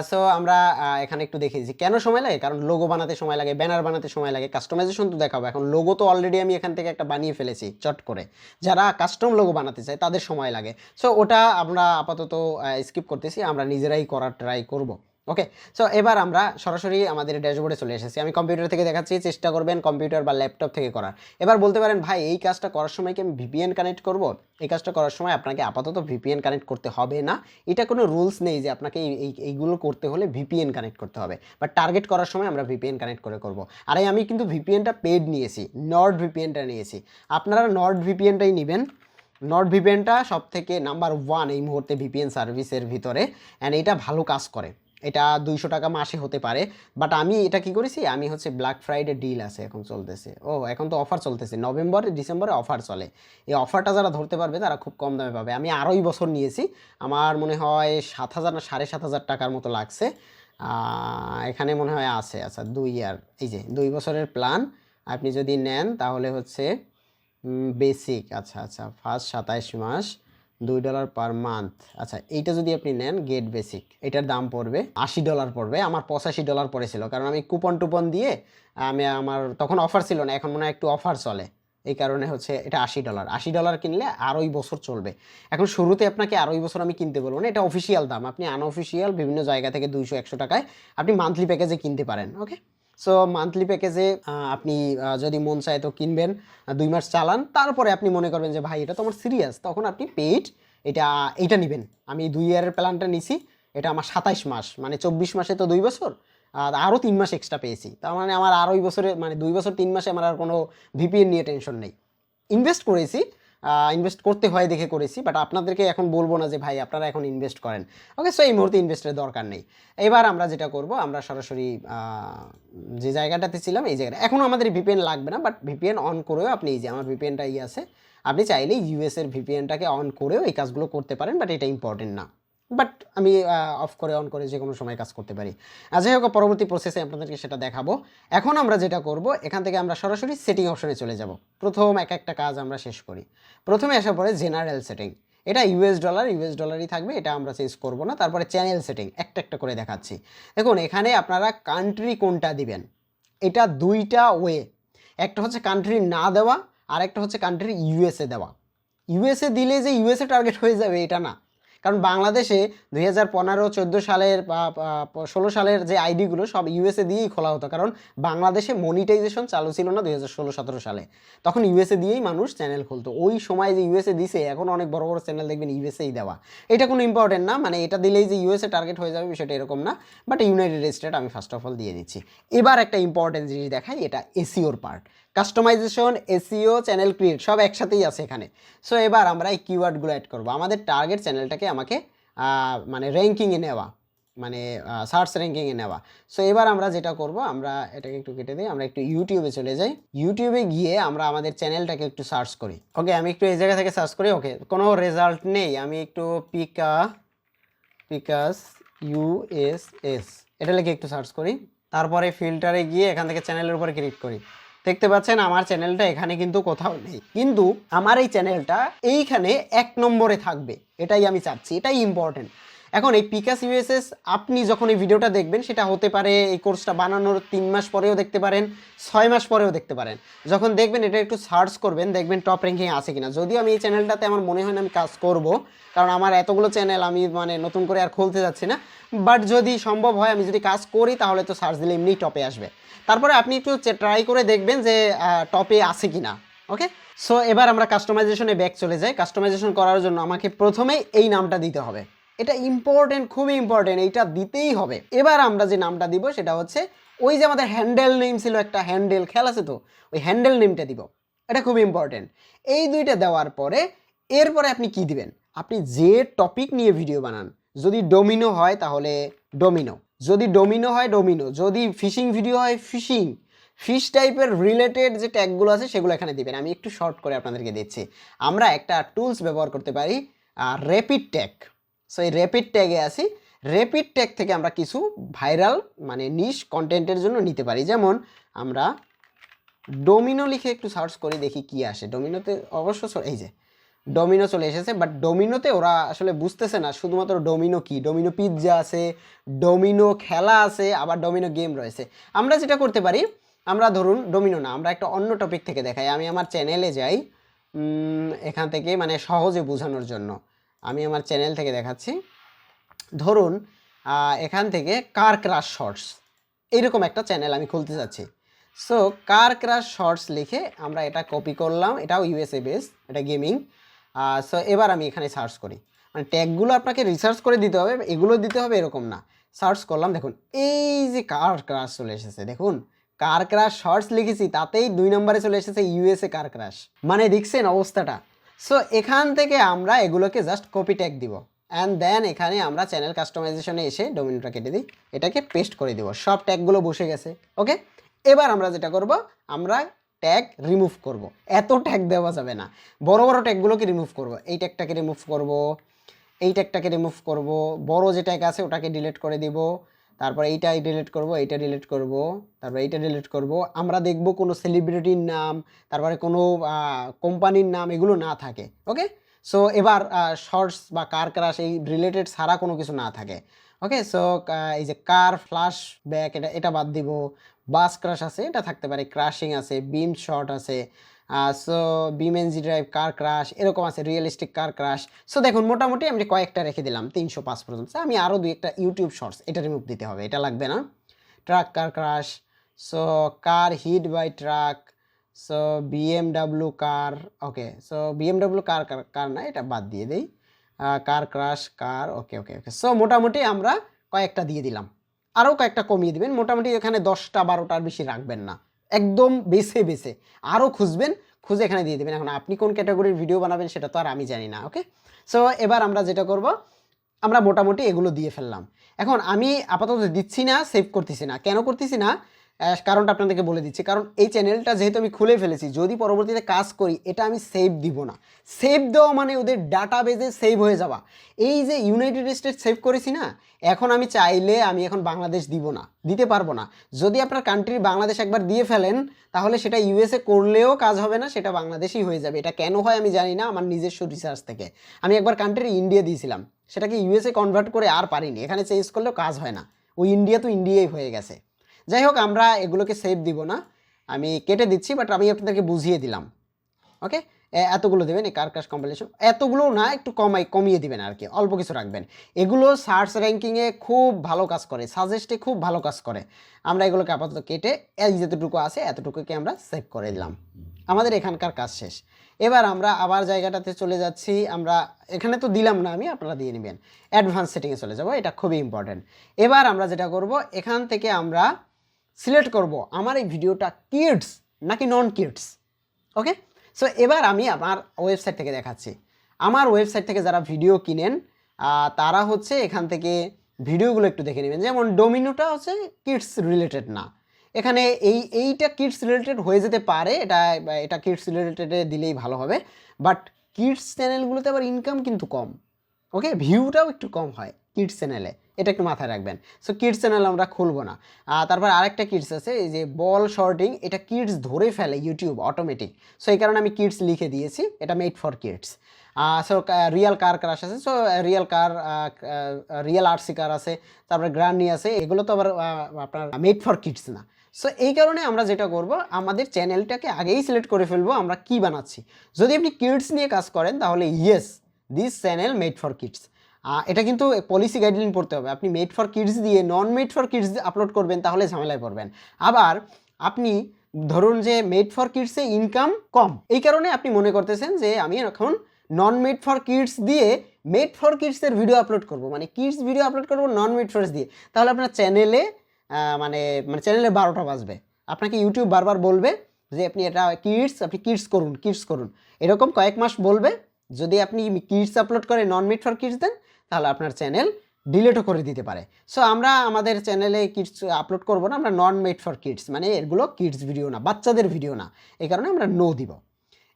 সো আমরা এখানে একটু দেখেছি কেন সময় লাগে, কারণ লোগো বানাতে সময় লাগে, ব্যানার বানাতে সময় লাগে, কাস্টমাইজেশন তো দেখাবো। এখন লোগো তো অলরেডি আমি এখান থেকে একটা বানিয়ে ফেলেছি চট করে, যারা কাস্টম লোগো বানাতে চায় তাদের সময় লাগে। সো ওটা আমরা আপাতত স্কিপ করতেছি, আমরা নিজেরাই করার ট্রাই করব। ওকে, সো এবার আমরা সরাসরি আমাদের ড্যাশবোর্ডে চলে এসেছি। আমি কম্পিউটার থেকে দেখাচ্ছি, চেষ্টা করবেন কম্পিউটার বা ল্যাপটপ থেকে করার। এবার বলতে পারেন ভাই এই কাজটা করার সময় কি আমি ভিপিএন কানেক্ট করব? এই কাজটা করার সময় আপনাকে আপাতত ভিপিএন কানেক্ট করতে হবে না। এটা কোনো রুলস নেই যে আপনাকে এইগুলো করতে হলে ভিপিএন কানেক্ট করতে হবে, বাট টার্গেট করার সময় আমরা ভিপিএন কানেক্ট করে করব। আর আমি কিন্তু ভিপিএনটা পেড নিয়েছি, নর্ড ভিপিএনটা নিয়েছি। আপনারা নর্ড ভিপিএনটাই নেবেন। নর্ড ভিপিএনটা সব থেকে নাম্বার 1 এই মুহূর্তে ভিপিএন সার্ভিসের ভিতরে, অ্যান্ড এটা ভালো কাজ করে। এটা 200 টাকা মাসে হতে পারে, বাট আমি এটা কি করেছি, আমি হচ্ছে ব্ল্যাক ফ্রাইডে ডিল আছে এখন চলতেছে, এখন তো অফার চলতেছে, নভেম্বরে ডিসেম্বরে অফার চলে। এই অফারটা যারা ধরতে পারবে তারা খুব কম দামে পাবে। আমি আরোই বছর নিয়েছি, আমার মনে হয় 7,000 না 7,500 টাকার মতো লাগছে। এখানে মনে হয় আছে, আচ্ছা 2 ইয়ার, এই যে 2 বছরের প্ল্যান আপনি যদি নেন তাহলে হচ্ছে বেসিক, আচ্ছা ফার্স্ট 27 মাস, $2 পার মান্থ। আচ্ছা এইটা যদি আপনি নেন গেট বেসিক, এটার দাম পড়বে $80 পড়বে। আমার $85 পড়েছিল, কারণ আমি কুপন টুপন দিয়ে আমার তখন অফার ছিল না, এখন মনে হয় একটু অফার চলে, এই কারণে হচ্ছে এটা $80 কিনলে আরোই বছর চলবে। এখন শুরুতে আপনাকে আরোই বছর আমি কিনতে বলবো না, এটা অফিসিয়াল দাম। আপনি আনঅফিসিয়াল বিভিন্ন জায়গা থেকে 200-100 টাকায় আপনি মান্থলি প্যাকেজে কিনতে পারেন। ওকে, সো মান্থলি প্যাকেজে আপনি যদি মন চায় তো কিনবেন, 2 মাস চালান, তারপরে আপনি মনে করবেন যে ভাই এটা তো আমার সিরিয়াস, তখন আপনি পেইড এইটা নেবেন। আমি 2 ইয়ারের প্ল্যানটা নিছি, এটা আমার 27 মাস, মানে 24 মাসে তো 2 বছর, আর আরও 3 মাস এক্সট্রা পেয়েছি। তার মানে আমার আরোই বছরে, মানে 2 বছর 3 মাসে আমার আর কোনো ভিপিএন নিয়ে টেনশন নেই। ইনভেস্ট করেছি, ইনভেস্ট করতে হয় দেখে করেছি, বাট আপনাদেরকে এখন বলবো না যে ভাই আপনারা এখন ইনভেস্ট করেন। ওকে, সো এই মুহূর্তে ইনভেস্টের দরকার নেই। এবার আমরা যেটা করব, আমরা সরাসরি যে জায়গাটাতে ছিলাম এই জায়গাটা, এখনও আমাদের ভিপিএন লাগবে না, বাট ভিপিএন অন করেও আপনি, এই যে আমার ভিপিএনটা আছে, আপনি চাইলেই ইউএসের ভিপিএনটাকে অন করেও এই কাজগুলো করতে পারেন, বাট এটা ইম্পর্টেন্ট না। বাট আমি অফ করে অন করে যে কোনো সময় কাজ করতে পারি। যাই হোক, পরবর্তী প্রসেসে আপনাদেরকে সেটা দেখাবো। এখন আমরা যেটা করব, এখান থেকে আমরা সরাসরি সেটিং অপশনে চলে যাব। প্রথম একটা কাজ আমরা শেষ করি। প্রথমে আসার পরে জেনারেল সেটিং, এটা ইউএস ডলারই থাকবে, এটা আমরা চেঞ্জ করব না। তারপরে চ্যানেল সেটিং একটা করে দেখাচ্ছি। দেখুন এখানে আপনারা কান্ট্রি কোনটা দিবেন, এটা 2টা ওয়ে, একটা হচ্ছে কান্ট্রি না দেওয়া, আর একটা হচ্ছে কান্ট্রি ইউএসএ দেওয়া। ইউএসএ দিলে যে ইউএসএ টার্গেট হয়ে যাবে এটা না, কারণ বাংলাদেশে 2015-14 সালের বা 16 সালের যে আইডিগুলো সব ইউএসএ দিয়েই খোলা হতো, কারণ বাংলাদেশে মনিটাইজেশন চালু ছিল না 2016-17 সালে, তখন ইউএসএ দিয়েই মানুষ চ্যানেল খুলতো। ওই সময় যে ইউএসএ দিছে, এখন অনেক বড় বড় চ্যানেল দেখবেন ইউএসএই দেওয়া। এটা কোনো ইম্পর্টেন্ট না, মানে এটা দিলেই যে ইউএসএ টার্গেট হয়ে যাবে বিষয়টা এরকম না, বাট ইউনাইটেড স্টেট আমি ফার্স্ট অফ অল দিয়ে দিচ্ছি। এবার একটা ইম্পর্টেন্ট জিনিস দেখাই, এটা এসইওর পার্ট। কাস্টমাইজেশন, এসইও, চ্যানেল ক্রিয়েট সব একসাথেই আছে এখানে। সো এবার আমরা এই কিওয়ার্ডগুলো অ্যাড করবো। আমাদের টার্গেট চ্যানেলটাকে আমাকে মানে র্যাঙ্কিংয়ে নেওয়া, মানে সার্চ র্যাঙ্কিংয়ে নেওয়া। সো এবার আমরা যেটা করব, আমরা এটাকে একটু কেটে দিই, আমরা একটু ইউটিউবে চলে যাই। ইউটিউবে গিয়ে আমরা আমাদের চ্যানেলটাকে একটু সার্চ করি। ওকে, আমি একটু এই জায়গা থেকে সার্চ করি। ওকে, কোনো রেজাল্ট নেই, আমি একটু পিকাস ইউএসএস এটা লিখে একটু সার্চ করি। তারপরে ফিল্টারে গিয়ে এখান থেকে চ্যানেলের উপরে ক্লিক করি। দেখতে পাচ্ছেন আমার চ্যানেলটা এখানে কিন্তু কোথাও নেই, কিন্তু আমার এই চ্যানেলটা এইখানে 1 নম্বরে থাকবে, এটাই আমি চাচ্ছি, এটাই ইম্পর্টেন্ট। এখন এই পিকাস ইউএসএস আপনি যখন এই ভিডিওটা দেখবেন, সেটা হতে পারে এই কোর্সটা বানানোর 3 মাস পরেও দেখতে পারেন, 6 মাস পরেও দেখতে পারেন। যখন দেখবেন এটা একটু সার্চ করবেন, দেখবেন টপ র্যাঙ্কিং আছে কিনা। যদিও আমি এই চ্যানেলটাতে আমার মনে হয় না আমি কাজ করব, কারণ আমার এতগুলো চ্যানেল আমি মানে নতুন করে আর খুলতে যাচ্ছি না। বাট যদি সম্ভব হয়, আমি যদি কাজ করি, তাহলে তো সার্চ দিলে এমনি টপে আসবে। তারপরে আপনি একটু ট্রাই করে দেখবেন যে টপে আছে কিনা। ওকে, সো এবার আমরা কাস্টমাইজেশনে ব্যাক চলে যাই। কাস্টমাইজেশন করার জন্য আমাকে প্রথমেই এই নামটা দিতে হবে, এটা ইম্পর্টেন্ট, খুবই ইম্পর্টেন্ট, এইটা দিতেই হবে। এবার আমরা যে নামটা দিব সেটা হচ্ছে ওই যে আমাদের হ্যান্ডেল নেম ছিল, একটা হ্যান্ডেল খেয়াল আছে তো, ওই হ্যান্ডেল নেমটা দিব, এটা খুব ইম্পর্টেন্ট। এই দুইটা দেওয়ার পরে এরপরে আপনি কি দিবেন, আপনি যে টপিক নিয়ে ভিডিও বানান, যদি ডোমিনো হয় তাহলে ডোমিনো, যদি ডোমিনো হয় ডোমিনো, যদি ফিশিং ভিডিও হয় ফিশিং, ফিশ টাইপের রিলেটেড যে ট্যাগগুলো আছে সেগুলো এখানে দিবেন। আমি একটু শর্ট করে আপনাদেরকে দিচ্ছি। আমরা একটা টুলস ব্যবহার করতে পারি, র্যাপিড ট্যাগ। সো এই র্যাপিড ট্যাগে আসি, র্যাপিড ট্যাগ থেকে আমরা কিছু ভাইরাল মানে নিশ কন্টেন্টের জন্য নিতে পারি। যেমন আমরা ডোমিনো লিখে একটু সার্চ করি, দেখি কি আসে। ডোমিনোতে অবশ্য এই যে ডোমিনো চলে এসেছে, বাট ডোমিনোতে ওরা আসলে বুঝতেছে না শুধুমাত্র ডোমিনো কি, ডোমিনো পিৎজা আছে, ডোমিনো খেলা আছে, আবার ডোমিনো গেম রয়েছে। আমরা যেটা করতে পারি, আমরা ধরুন ডোমিনো না, আমরা একটা অন্য টপিক থেকে দেখাই। আমি আমার চ্যানেলে যাই, এখান থেকে মানে সহজে বোঝানোর জন্য আমি আমার চ্যানেল থেকে দেখাচ্ছি। ধরুন এখান থেকে কার ক্রাশ শর্টস, এইরকম একটা চ্যানেল আমি খুলতে চাচ্ছি। সো কার ক্রাশ শর্টস লিখে আমরা এটা কপি করলাম, এটাও ইউএসএ বেস, এটা গেমিং। সো এবার আমি এখানে সার্চ করি, মানে ট্যাগগুলো আপনাকে রিসার্চ করে দিতে হবে, এগুলো দিতে হবে এরকম না। সার্চ করলাম, দেখুন এই যে কার ক্রাশ চলে এসেছে, দেখুন কার ক্রাশ শর্টস লিখেছি, তাতেই 2 নম্বরে চলে এসেছে ইউএসএ কার ক্রাশ, মানে দেখছেন অবস্থাটা। সো এখান থেকে আমরা এগুলোকে জাস্ট কপি ট্যাগ দিব, অ্যান্ড দেন এখানে আমরা চ্যানেল কাস্টমাইজেশনে এসে ডোমিনোটা কেটে দিই, এটাকে পেস্ট করে দিব, সব ট্যাগগুলো বসে গেছে। ওকে, এবার আমরা যেটা করব, আমরা ট্যাগ রিমুভ করব। এত ট্যাগ দেওয়া যাবে না, বড় বড় ট্যাগগুলোকে রিমুভ করব। এই ট্যাগটাকে রিমুভ করব, এই ট্যাগটাকে রিমুভ করব, বড় যে ট্যাগ আছে ওটাকে ডিলিট করে দিব, তারপর এইটাই ডিলিট করব, এইটা ডিলিট করব, তারপর এইটা ডিলিট করব। আমরা দেখব কোনো সেলিব্রিটির নাম, তারপরে কোনো কোম্পানির নাম এগুলো না থাকে। ওকে, সো এবার শর্টস বা কার ক্রাশ এই রিলেটেড ছাড়া কোনো কিছু না থাকে। ওকে, সো এই যে কার ফ্ল্যাশ ব্যাক, এটা বাদ দিব। বাস ক্রাশ আছে, এটা থাকতে পারে, ক্রাশিং আছে, বিম শট আছে, সো বিম এনজি ড্রাইভ কার ক্রাশ এরকম আছে, রিয়েলিস্টিক কার ক্রাশ। সো দেখুন মোটামুটি আমি কয়েকটা রেখে দিলাম 305 পর্যন্ত। আমি আরও 2-1টা ইউটিউব শর্টস, এটা রিমুভ দিতে হবে, এটা লাগবে না। Truck car crash, so car hit by truck, so BMW car, okay, so BMW car car না, এটা বাদ দিয়ে দেই। কার ক্রাশ কার, ওকে ওকে ওকে। সো মোটামুটি আমরা কয়েকটা দিয়ে দিলাম, আরও কয়েকটা কমিয়ে দেবেন। মোটামুটি এখানে 10টা 12টার বেশি রাখবেন না, একদম বেছে বেছে আরও খুঁজবেন, খুঁজে এখানে দিয়ে দেবেন। এখন আপনি কোন ক্যাটাগরির ভিডিও বানাবেন সেটা তো আর আমি জানি না। ওকে, সো এবার আমরা যেটা করব, আমরা মোটামুটি এগুলো দিয়ে ফেললাম। এখন আমি আপাতত দিচ্ছি না, সেভ করতেছি না। কেন করতেছি না, কারণটা আপনাদেরকে বলে দিচ্ছি। কারণ এই চ্যানেলটা যেহেতু আমি খুলে ফেলেছি, যদি পরবর্তীতে কাজ করি, এটা আমি সেভ দিব না। সেভ দেওয়া মানে ওদের ডাটাবেজে সেভ হয়ে যাওয়া। এই যে ইউনাইটেড স্টেটস সেভ করেছি না, এখন আমি চাইলে আমি এখন বাংলাদেশ দিব না, দিতে পারবো না। যদি আপনার কান্ট্রি বাংলাদেশ একবার দিয়ে ফেলেন, তাহলে সেটা ইউএসএ করলেও কাজ হবে না, সেটা বাংলাদেশই হয়ে যাবে। এটা কেন হয় আমি জানি না, আমার নিজস্ব রিসার্চ থেকে। আমি একবার কান্ট্রি ইন্ডিয়া দিয়েছিলাম, সেটাকে ইউএসএ কনভার্ট করে আর পারিনি, এখানে চেঞ্জ করলেও কাজ হয় না, ওই ইন্ডিয়া তো ইন্ডিয়াই হয়ে গেছে। যাই হোক, আমরা এগুলোকে সেভ দিব না, আমি কেটে দিচ্ছি, বাট আমি আপনাদেরকে বুঝিয়ে দিলাম। ওকে, এতগুলো দেবেন, এই কার ক্রাশ কম্পাইলেশন, এতগুলো না, একটু কমিয়ে দিবেন আর কি, অল্প কিছু রাখবেন। এগুলো সার্চ র্যাঙ্কিংয়ে খুব ভালো কাজ করে, সাজেস্টে খুব ভালো কাজ করে। আমরা এগুলোকে আপাতত কেটে এই যতটুকু আছে এতটুকুকে আমরা সেভ করে দিলাম। আমাদের এখানকার কাজ শেষ। এবার আমরা আবার জায়গাটাতে চলে যাচ্ছি। আমরা এখানে তো দিলাম না আমি, আপনারা দিয়ে নেবেন। অ্যাডভান্স সেটিংয়ে চলে যাব, এটা খুবই ইম্পর্টেন্ট। এবার আমরা যেটা করব, এখান থেকে আমরা সিলেক্ট করব আমার এই ভিডিওটা কিডস নাকি নন কিডস। ওকে, সো এবার আমি আমার ওয়েবসাইট থেকে দেখাচ্ছি। আমার ওয়েবসাইট থেকে যারা ভিডিও কিনেন তারা হচ্ছে এখান থেকে ভিডিওগুলো একটু দেখে নেবেন। যেমন ডোমিনোটা হচ্ছে কিডস রিলেটেড না, এখানে এইটা কিডস রিলেটেড হয়ে যেতে পারে, এটা কিডস রিলেটেডে দিলেই ভালো হবে। বাট কিডস চ্যানেলগুলোতে আবার ইনকাম কিন্তু কম, ওকে, ভিউটাও একটু কম হয়। কিডস চ্যানেলে, এটা একটু মাথায় রাখবেন। সো কিডস চ্যানেল আমরা খুলবো না। তারপর আরেকটা কিডস আছে, এই যে বল শর্টিং, এটা কিডস ধরে ফেলে ইউটিউব অটোমেটিক। সো এই কারণে আমি কিডস লিখে দিয়েছি, এটা made for kids. So real car crash আছে, so real car, real RC car আছে, তারপরে গ্র্যান্ডি আছে, এগুলো তো আবার আপনার মেড ফর কিডস না। সো এই কারণে আমরা যেটা করব, আমাদের চ্যানেলটাকে আগেই সিলেক্ট করে ফেলবো আমরা কি বানাচ্ছি। যদি আপনি কিডস নিয়ে কাজ করেন তাহলে yes this channel made for kids, এটা কিন্তু পলিসি গাইডলাইন পড়তে হবে। আপনি মেড ফর কিডস দিয়ে নন মেড ফর কিডস আপলোড করবেন তাহলে ঝামেলায় পড়বেন। আবার আপনি ধরুন যে মেড ফর কিডসে ইনকাম কম, এই কারণে আপনি মনে করতেছেন যে আমি এখন নন মেড ফর কিডস দিয়ে মেড ফর কিডসের ভিডিও আপলোড করব, মানে কিডস ভিডিও আপলোড করব নন মেড ফর দিয়ে, তাহলে আপনার চ্যানেলে মানে চ্যানেলে 12টা বাজবে। আপনাকে ইউটিউব বারবার বলবে যে আপনি এটা আপনি কিডস করুন, এরকম কয়েক মাস বলবে। যদি আপনি কিডস আপলোড করে নন মেড ফর কিডস দেন তাহলে আপনার চ্যানেল ডিলিটও করে দিতে পারে। সো আমরা আমাদের চ্যানেলে কিডস আপলোড করব না, আমরা নন মেড ফর কিডস, মানে এগুলো কিডস ভিডিও না, বাচ্চাদের ভিডিও না, এই কারণে আমরা নো দিব।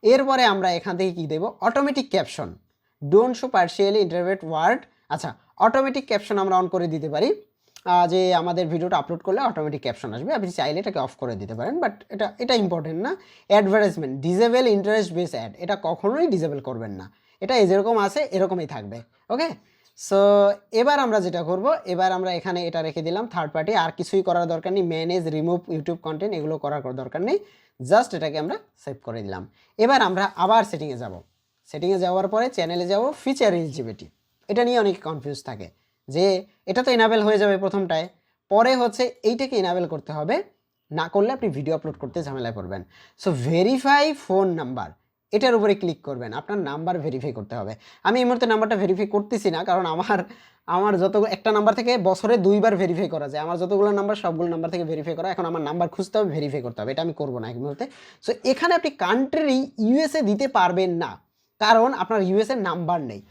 এরপরে আমরা এখান থেকে কী দেবো, automatic caption, don't show partially interpret word. আচ্ছা, অটোমেটিক ক্যাপশন আমরা অন করে দিতে পারি, যে আমাদের ভিডিওটা আপলোড করলে অটোমেটিক ক্যাপশন আসবে। আপনি চাইলে এটাকে অফ করে দিতে পারেন, বাট এটা ইম্পর্টেন্ট না। Advertisement, disable interest base ad, এটা কখনোই ডিজেবল করবেন না, এটা যেরকম আছে এরকমই থাকবে। ওকে, সো এবার আমরা যেটা করব, এবার আমরা এখানে এটা রেখে দিলাম থার্ড পার্টি, আর কিছুই করার দরকার নেই। ম্যানেজ, রিমুভ ইউটিউব কন্টেন্ট, এগুলো করার দরকার নেই, জাস্ট এটাকে আমরা সেভ করে দিলাম। এবার আমরা আবার সেটিংয়ে যাব। সেটিংয়ে যাওয়ার পরে চ্যানেলে যাব, ফিচার এলিজিবিলিটি, এটা নিয়ে অনেক কনফিউজ থাকে যে এটা তো এনাবেল হয়ে যাবে প্রথমটায়, পরে হচ্ছে এইটাকে এনাবেল করতে হবে, না করলে আপনি ভিডিও আপলোড করতে ঝামেলায় পড়বেন। সো ভেরিফাই ফোন নাম্বার, এটার উপরে ক্লিক করবেন, আপনার নাম্বার ভেরিফাই করতে হবে। আমি এই মুহূর্তে নাম্বারটা ভেরিফাই করতেছি না, কারণ আমার যতগুলো একটা নাম্বার থেকে বছরে 2বার ভেরিফাই করা যায়, আমার যতগুলো নাম্বার সবগুলো নাম্বার থেকে ভেরিফাই করা, এখন আমার নাম্বার খুঁজতে হবে, ভেরিফাই করতে হবে, এটা আমি করবো না এই মুহূর্তে। সো এখানে আপনি কান্ট্রি ইউএসএ দিতে পারবেন না, কারণ আপনার ইউএসএ নাম্বার নেই।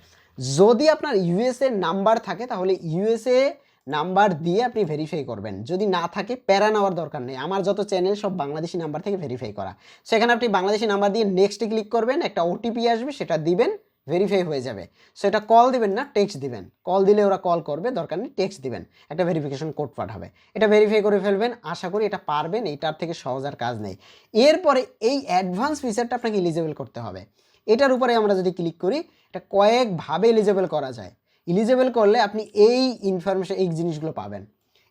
যদি আপনার ইউএসএ নাম্বার থাকে তাহলে ইউএসএ নাম্বার দিয়ে আপনি ভেরিফাই করবেন, যদি না থাকে প্যারা নেওয়ার দরকার নেই। আমার যত চ্যানেল সব বাংলাদেশি নাম্বার থেকে ভেরিফাই করা, সেখানে আপনি বাংলাদেশি নাম্বার দিয়ে নেক্সটে ক্লিক করবেন, একটা ওটিপি আসবে, সেটা দিবেন, ভেরিফাই হয়ে যাবে। সো এটা কল দিবেন না, টেক্সট দিবেন, কল দিলে ওরা কল করবে, দরকার নেই, টেক্সট দিবেন, একটা ভেরিফিকেশন কোড পাঠাবে, এটা ভেরিফাই করে ফেলবেন। আশা করি এটা পারবেন, এইটার থেকে সহজ আর কাজ নেই। এরপরে এই অ্যাডভান্স ফিচারটা আপনাকে এলিজিবল করতে হবে। এটার উপরে আমরা যদি ক্লিক করি, এটা কয়েকভাবে এলিজিবল করা যায়। এলিজিবল করলে আপনি এই ইনফরমেশন, এই জিনিসগুলো পাবেন।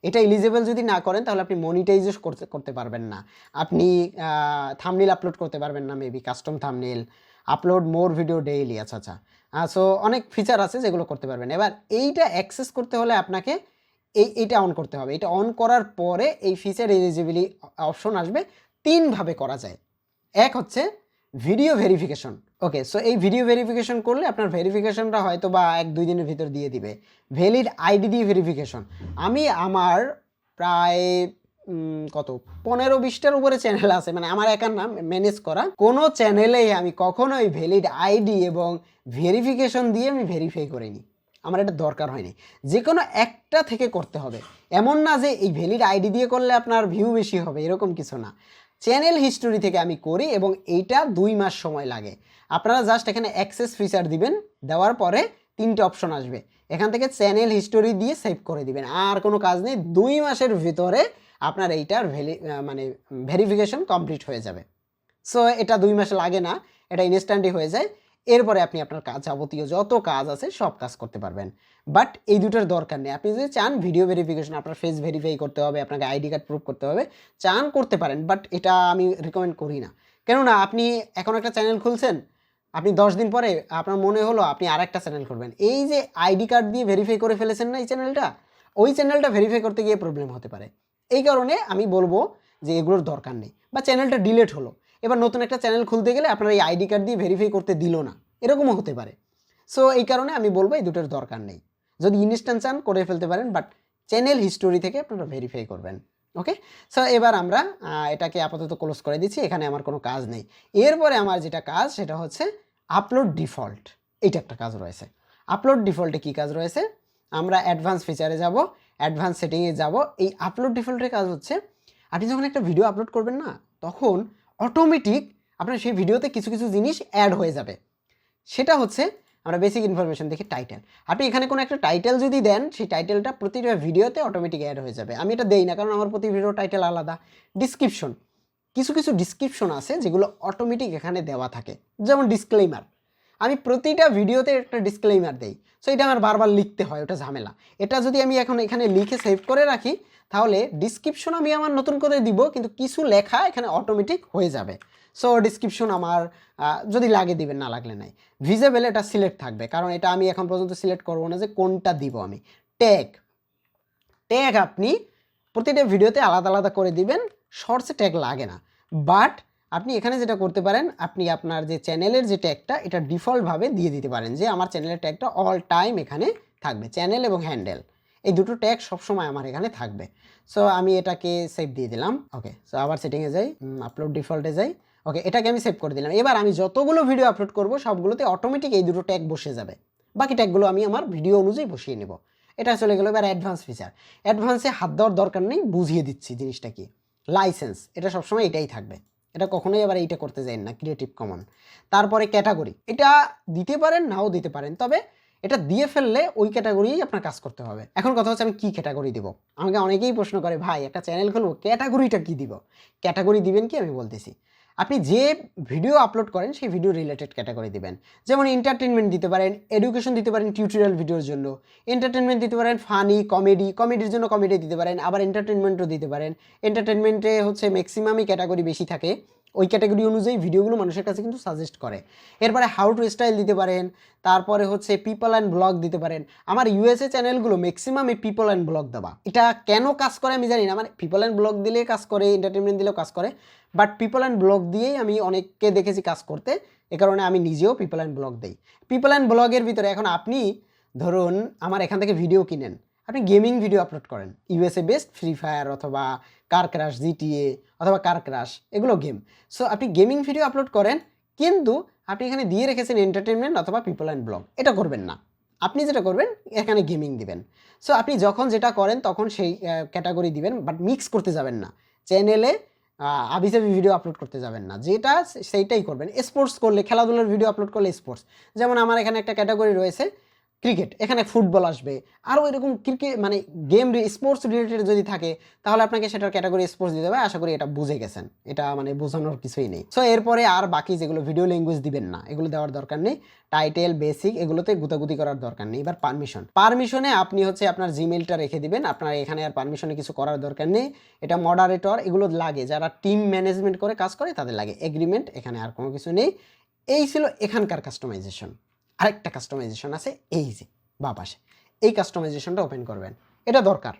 এটা এলিজিবল যদি না করেন তাহলে আপনি মনিটাইজও করতে পারবেন না, আপনি থাম্বনেল আপলোড করতে পারবেন না, maybe custom thumbnail, upload more video daily, আচ্ছা। সো অনেক ফিচার আছে যেগুলো করতে পারবেন। এবার এইটা অ্যাক্সেস করতে হলে আপনাকে এইটা অন করতে হবে। এটা অন করার পরে এই ফিচার এলিজিবিলিটি অপশন আসবে। 3ভাবে করা যায়। এক হচ্ছে ভিডিও ভেরিফিকেশন। ওকে, সো এই ভিডিও ভেরিফিকেশন করলে আপনার ভেরিফিকেশনটা হয়তো বা 1-2 দিনের ভিতর দিয়ে দিবে। ভ্যালিড আইডি দিয়ে ভেরিফিকেশন, আমি আমার প্রায় 15-20টার উপরে চ্যানেল আছে, মানে আমার একার নাম ম্যানেজ করা, কোনো চ্যানেলেই আমি কখনোই ভ্যালিড আইডি এবং ভেরিফিকেশন দিয়ে আমি ভেরিফাই করিনি, আমার এটা দরকার হয়নি। যে কোনো একটা থেকে করতে হবে, এমন না যে এই ভ্যালিড আইডি দিয়ে করলে আপনার ভিউ বেশি হবে, এরকম কিছু না। চ্যানেল হিস্টোরি থেকে আমি করি এবং এইটা 2 মাস সময় লাগে। আপনারা জাস্ট এখানে অ্যাক্সেস ফিচার দিবেন, দেওয়ার পরে 3টে অপশন আসবে, এখান থেকে চ্যানেল হিস্টোরি দিয়ে সেভ করে দিবেন, আর কোনো কাজ নেই। 2 মাসের ভিতরে আপনার এইটার ভেরিফিকেশন কমপ্লিট হয়ে যাবে। সো এটা 2 মাস লাগে না, এটা ইনস্ট্যান্টই হয়ে যায়। এরপরে আপনি আপনার কাজ, যাবতীয় যত কাজ আছে সব কাজ করতে পারবেন। বাট এই দুটোর দরকার নেই। আপনি যদি চান ভিডিও ভেরিফিকেশন, আপনার ফেস ভেরিফাই করতে হবে, আপনাকে আইডি কার্ড প্রুফ করতে হবে, চান করতে পারেন, বাট এটা আমি রিকমেন্ড করি না। কেননা আপনি এখন একটা চ্যানেল খুলছেন, আপনি 10 দিন পরে আপনার মনে হলো আপনি আর একটা চ্যানেল করবেন, এই যে আইডি কার্ড দিয়ে ভেরিফাই করে ফেলেছেন না এই চ্যানেলটা, ওই চ্যানেলটা ভেরিফাই করতে গিয়ে প্রবলেম হতে পারে। এই কারণে আমি বলবো যে এগুলোর দরকার নেই। বা চ্যানেলটা ডিলিট হলো, এবার নতুন একটা চ্যানেল খুলতে গেলে আপনার এই আইডি কার্ড দিয়ে ভেরিফাই করতে দিল না, এরকমও হতে পারে। সো এই কারণে আমি বলবো এই দুটোর দরকার নেই। যদি ইনস্ট্যান্ট চান করে ফেলতে পারেন, বাট চ্যানেল হিস্টোরি থেকে আপনারা ভেরিফাই করবেন। ওকে, সো এবার আমরা এটাকে আপাতত ক্লোজ করে দিচ্ছি, এখানে আমার কোনো কাজ নেই। এরপরে আমার যেটা কাজ সেটা হচ্ছে আপলোড ডিফল্ট, এইটা একটা কাজ রয়েছে। আপলোড ডিফল্টে কী কাজ রয়েছে, আমরা অ্যাডভান্স ফিচারে যাব, অ্যাডভান্স সেটিংয়ে যাব। এই আপলোড ডিফল্টের কাজ হচ্ছে আপনি যখন একটা ভিডিও আপলোড করবেন না, তখন অটোমেটিক আপনার সেই ভিডিওতে কিছু কিছু জিনিস অ্যাড হয়ে যাবে। সেটা হচ্ছে আমরা বেসিক ইনফরমেশন দেখি টাইটেল। আপনি এখানে কোনো একটা টাইটেল যদি দেন, সেই টাইটেলটা প্রতিটা ভিডিওতে অটোমেটিক অ্যাড হয়ে যাবে। আমি এটা দেই না, কারণ আমার প্রতি ভিডিও টাইটেল আলাদা। ডিসক্রিপশন, কিছু কিছু ডিসক্রিপশন আছে যেগুলো অটোমেটিক এখানে দেওয়া থাকে, যেমন ডিসক্লেইমার। আমি প্রতিটা ভিডিওতে একটা ডিসক্লেইমার দেই, সো এটা আমার বারবার লিখতে হয়, ওটা ঝামেলা। এটা যদি আমি এখন এখানে লিখে সেভ করে রাখি, তাহলে ডিসক্রিপশন আমি আমার নতুন করে দিব, কিন্তু কিছু লেখা এখানে অটোমেটিক হয়ে যাবে। সো ডিসক্রিপশন আমার যদি লাগে দিবেন, না লাগলে নাই। ভিজেবল এটা সিলেক্ট থাকবে, কারণ এটা আমি এখন পর্যন্ত সিলেক্ট করবো না যে কোনটা দিব আমি। ট্যাগ, ট্যাগ আপনি প্রতিটা ভিডিওতে আলাদা আলাদা করে দিবেন, শর্টসে ট্যাগ লাগে না। বাট আপনি এখানে যেটা করতে পারেন, আপনি আপনার যে চ্যানেলের যে ট্যাগটা, এটা ডিফল্টভাবে দিয়ে দিতে পারেন যে আমার চ্যানেলের ট্যাগটা অল টাইম এখানে থাকবে। চ্যানেল এবং হ্যান্ডেল, এই দুটো ট্যাগ সবসময় আমার এখানে থাকবে। সো আমি এটাকে সেভ দিয়ে দিলাম। ওকে, সো আবার সেটিংয়ে যাই, আপলোড ডিফল্টে যাই। ওকে, এটাকে আমি সেভ করে দিলাম। এবার আমি যতগুলো ভিডিও আপলোড করব সবগুলোতে অটোমেটিক এই দুটো ট্যাগ বসে যাবে। বাকি ট্যাগগুলো আমি আমার ভিডিও অনুযায়ী বসিয়ে নেব। এটা চলে গেলো। এবার অ্যাডভান্স ফিচার, অ্যাডভান্সে হাত দেওয়ার দরকার নেই, বুঝিয়ে দিচ্ছি জিনিসটা কি। লাইসেন্স, এটা সবসময় এটাই থাকবে, এটা কখনোই আবার এইটা করতে যাই না, ক্রিয়েটিভ কমন। তারপরে ক্যাটাগরি, এটা দিতে পারেন নাও দিতে পারেন, তবে এটা দিয়ে ফেললে ওই ক্যাটাগরিই আপনার কাজ করতে হবে। এখন কথা হচ্ছে আমি কি ক্যাটাগরি দিব। আমাকে অনেকেই প্রশ্ন করে, ভাই একটা চ্যানেল খুলবো, ক্যাটাগরিটা কি দিব। ক্যাটাগরি দিবেন কি আমি বলতেছি। আপনি যে ভিডিও আপলোড করেন সেই ভিডিও রিলেটেড ক্যাটাগরি দিবেন। যেমন এন্টারটেনমেন্ট দিতে পারেন, এডুকেশন দিতে পারেন টিউটোরিয়াল ভিডিওর জন্য, এন্টারটেনমেন্ট দিতে পারেন, ফানি কমেডি, কমেডির জন্য কমেডি দিতে পারেন, আবার এন্টারটেনমেন্টও দিতে পারেন। এন্টারটেনমেন্টে হচ্ছে ম্যাক্সিমামই ক্যাটাগরি বেশি থাকে, ওই ক্যাটাগরি অনুযায়ী ভিডিওগুলো মানুষের কাছে কিন্তু সাজেস্ট করে। এরপরে হাউ টু স্টাইল দিতে পারেন, তারপরে হচ্ছে পিপল অ্যান্ড ব্লগ দিতে পারেন। আমার ইউএসএ চ্যানেলগুলো ম্যাক্সিমাম এই পিপল অ্যান্ড ব্লগ দেওয়া। এটা কেন কাজ করে আমি জানি না, মানে পিপল অ্যান্ড ব্লগ দিলে কাজ করে, এন্টারটেনমেন্ট দিলেও কাজ করে, বাট পিপল অ্যান্ড ব্লগ দিয়েই আমি অনেককে দেখেছি কাজ করতে, এ কারণে আমি নিজেও পিপল অ্যান্ড ব্লগ দিই। পিপল অ্যান্ড ব্লগের ভিতরে এখন আপনি ধরুন আমার এখান থেকে ভিডিও কিনেন, আপনি গেমিং ভিডিও আপলোড করেন, ইউএসএ বেস্ট ফ্রি ফায়ার অথবা কার ক্রাশ, জিটিএ অথবা কার ক্রাশ, এগুলো গেম। সো আপনি গেমিং ভিডিও আপলোড করেন, কিন্তু আপনি এখানে দিয়ে রেখেছেন এন্টারটেনমেন্ট অথবা পিপল অ্যান্ড ব্লগ, এটা করবেন না। আপনি যেটা করবেন এখানে গেমিং দিবেন। সো আপনি যখন যেটা করেন তখন সেই ক্যাটাগরি দিবেন, বাট মিক্স করতে যাবেন না। চ্যানেলে আবিজাবি ভিডিও আপলোড করতে যাবেন না, যেটা সেইটাই করবেন। স্পোর্টস করলে, খেলাধুলার ভিডিও আপলোড করলে স্পোর্টস, যেমন আমার এখানে একটা ক্যাটাগরি রয়েছে ক্রিকেট, এখানে ফুটবল আসবে, আরও এরকম ক্রিকেট মানে গেম স্পোর্টস রিলেটেড যদি থাকে তাহলে আপনাকে সেটার ক্যাটাগরি স্পোর্টস দিতে হবে। আশা করি এটা বুঝে গেছেন, এটা মানে বোঝানোর কিছুই নেই। সো এরপরে আর বাকি যেগুলো ভিডিও ল্যাঙ্গুয়েজ দিবেন না, এগুলো দেওয়ার দরকার নেই। টাইটেল, বেসিক, এগুলোতে গুতাগুতি করার দরকার নেই। এবার পারমিশনে আপনি হচ্ছে আপনার জিমেলটা রেখে দিবেন, আপনার এখানে আর পারমিশনে কিছু করার দরকার নেই। এটা মডারেটর, এগুলো লাগে যারা টিম ম্যানেজমেন্ট করে কাজ করে তাদের লাগে। এগ্রিমেন্ট, এখানে আর কোনো কিছু নেই। এই ছিল এখানকার কাস্টমাইজেশন। আরেকটা কাস্টমাইজেশন আছে এই যে বা পাশে, এই কাস্টমাইজেশনটা ওপেন করবেন, এটা দরকার।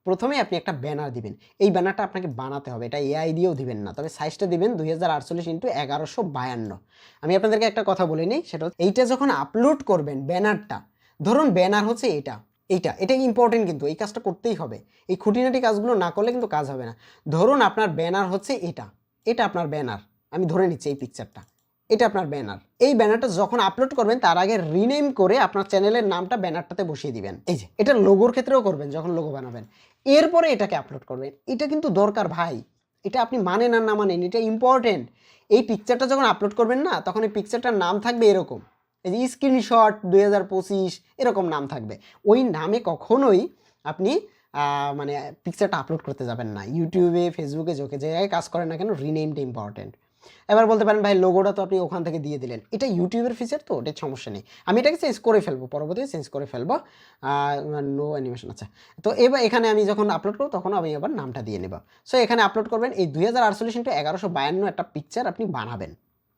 প্রথমে আপনি একটা ব্যানার দিবেন, এই ব্যানারটা আপনাকে বানাতে হবে, এটা এআই দিয়েও দিবেন না, তবে সাইজটা দিবেন 2048x1152। আমি আপনাদেরকে একটা কথা বলে নিই, সেটা এইটা যখন আপলোড করবেন ব্যানারটা, ধরুন ব্যানার হচ্ছে এটা ইম্পর্টেন্ট, কিন্তু এই কাজটা করতেই হবে। এই খুঁটিনাটি কাজগুলো না করলে কিন্তু কাজ হবে না। ধরুন আপনার ব্যানার হচ্ছে এটা আপনার ব্যানার, আমি ধরে নিচ্ছি এই পিকচারটা, এটা আপনার ব্যানার। এই ব্যানারটা যখন আপলোড করবেন তার আগে রিনেম করে আপনার চ্যানেলের নামটা ব্যানারটাতে বসিয়ে দিবেন। এই যে এটা লোগোর ক্ষেত্রেও করবেন, যখন লোগো বানাবেন এরপরে এটাকে আপলোড করবেন। এটা কিন্তু দরকার ভাই, এটা আপনি মানেন আর না মানেন, এটা ইম্পর্টেন্ট। এই পিকচারটা যখন আপলোড করবেন না, তখন এই পিকচারটার নাম থাকবে এরকম, এই যে স্ক্রিনশট 2025 এরকম নাম থাকবে। ওই নামে কখনোই আপনি মানে পিকচারটা আপলোড করতে যাবেন না। ইউটিউবে, ফেসবুকে, যে জায়গায় কাজ করেন না কেন, রিনেমটা ইম্পর্টেন্ট। এবার বলতে পারেন ভাই লোগোটা তো আপনি ওখান থেকে দিয়ে দিলেন, এটা ইউটিউবের ফিচার, তো ওটার সমস্যা নেই, আমি এটাকে চেঞ্জ করে ফেলবো, পরবর্তীতে চেঞ্জ করে ফেলবো। নো অ্যানিমেশন, আচ্ছা। তো এবার এখানে আমি যখন আপলোড করবো তখন আমি আবার নামটা দিয়ে নেব। সো এখানে আপলোড করবেন, এই 2048x1152 একটা পিকচার আপনি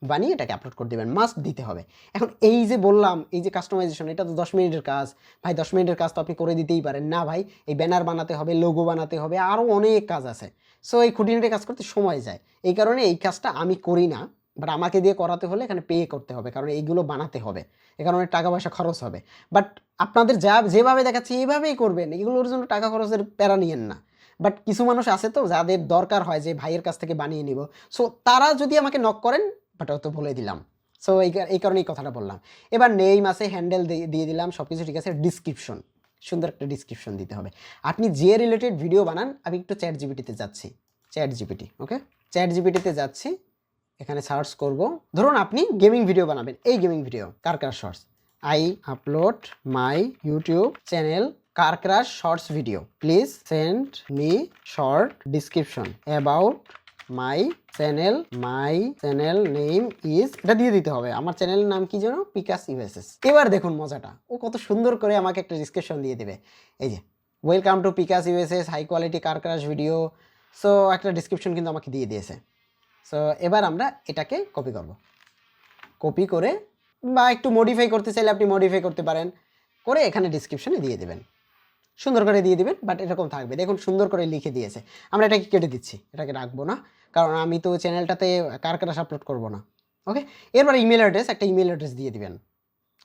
বানিয়ে এটাকে আপলোড করে দেবেন, মাস্ট দিতে হবে। এখন এই যে বললাম, এই যে কাস্টমাইজেশন, এটা তো 10 মিনিটের কাজ ভাই, 10 মিনিটের কাজ তো আপনি করে দিতেই পারেন না ভাই। এই ব্যানার বানাতে হবে, লোগো বানাতে হবে, আরও অনেক কাজ আছে। সো এই খুঁটিনাটি কাজ করতে সময় যায়, এই কারণে এই কাজটা আমি করি না, বাট আমাকে দিয়ে করাতে হলে এখানে পে করতে হবে, কারণ এইগুলো বানাতে হবে, এ কারণে টাকা পয়সা খরচ হবে। বাট আপনাদের যেভাবে দেখাচ্ছি এইভাবেই করবেন, এগুলোর জন্য টাকা খরচের প্যারা নিয়েন না। বাট কিছু মানুষ আছে তো যাদের দরকার হয় যে ভাইয়ের কাছ থেকে বানিয়ে নিব, সো তারা যদি আমাকে নক করেন, বাট তো বলে দিলাম। সো এই কারণে এই কথাটা বললাম। এবার নেম আছে, হ্যান্ডেল দিয়ে দিলাম, সব কিছু ঠিক আছে। ডিসক্রিপশন, সুন্দর একটা ডিসক্রিপশন দিতে হবে। আপনি যে রিলেটেড ভিডিও বানান, আমি একটু চ্যাট জিপিটিতে যাচ্ছি, ওকে, চ্যাট জিপিটিতে যাচ্ছি, এখানে সার্চ করব। ধরুন আপনি গেমিং ভিডিও বানাবেন, এই gaming video car shorts, I upload my YouTube channel car crash shorts video, please send me short description about my channel name is, এটা দিয়ে দিতে হবে। আমার চ্যানেলের নাম কি যেন, পিকাস ইউএসএস। এবার দেখুন মজাটা, ও কত সুন্দর করে আমাকে একটা ডিসক্রিপশন দিয়ে দেবে। এই যে ওয়েলকাম টু পিকাস ইউএসএস, high quality car crash video. So একটা ডিসক্রিপশন কিন্তু আমাকে দিয়ে দিয়েছে। সো এবার আমরা এটাকে কপি করব, কপি করে বা একটু মডিফাই করতে চাইলে আপনি মডিফাই করতে পারেন, করে এখানে ডিসক্রিপশনে দিয়ে দেবেন, সুন্দর করে দিয়ে দিবেন। বাট এরকম থাকবে, দেখুন সুন্দর করে লিখে দিয়েছে। আমরা এটাকে কেটে দিচ্ছি, এটাকে রাখবো না, কারণ আমি তো চ্যানেলটাতে কার ক্রাশ আপলোড করবো না। ওকে, এরপর ইমেল অ্যাড্রেস, একটা ইমেল অ্যাড্রেস দিয়ে দিবেন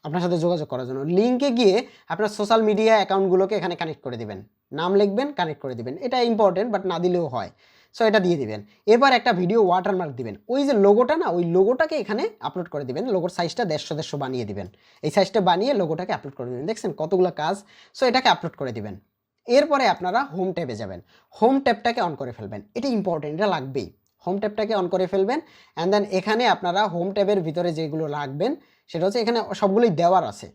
আপনার সাথে যোগাযোগ করার জন্য। লিঙ্কে গিয়ে আপনার সোশ্যাল মিডিয়া অ্যাকাউন্টগুলোকে এখানে কানেক্ট করে দিবেন, নাম লিখবেন, কানেক্ট করে দিবেন। এটা ইম্পর্টেন্ট, বাট না দিলেও হয়। সো এটা দিয়ে দিবেন। এবার একটা ভিডিও ওয়াটারমার্ক দিবেন, ওই যে লোগোটা না, ওই লোগোটাকে এখানে আপলোড করে দিবেন। লোগোর সাইজটা 150 বানিয়ে দিবেন, এই সাইজটা বানিয়ে লোগোটাকে আপলোড করে দেবেন। দেখছেন কতগুলো কাজ। সো এটাকে আপলোড করে দিবেন। এরপরে আপনারা হোম ট্যাবে যাবেন, হোম ট্যাবটাকে অন করে ফেলবেন। এটা ইম্পর্টেন্ট, এটা লাগবেই। হোম ট্যাবটাকে অন করে ফেলবেন, অ্যান্ড দেন এখানে আপনারা হোম ট্যাবের ভিতরে যেগুলো রাখবেন সেটা হচ্ছে এখানে সবগুলোই দেওয়ার আছে,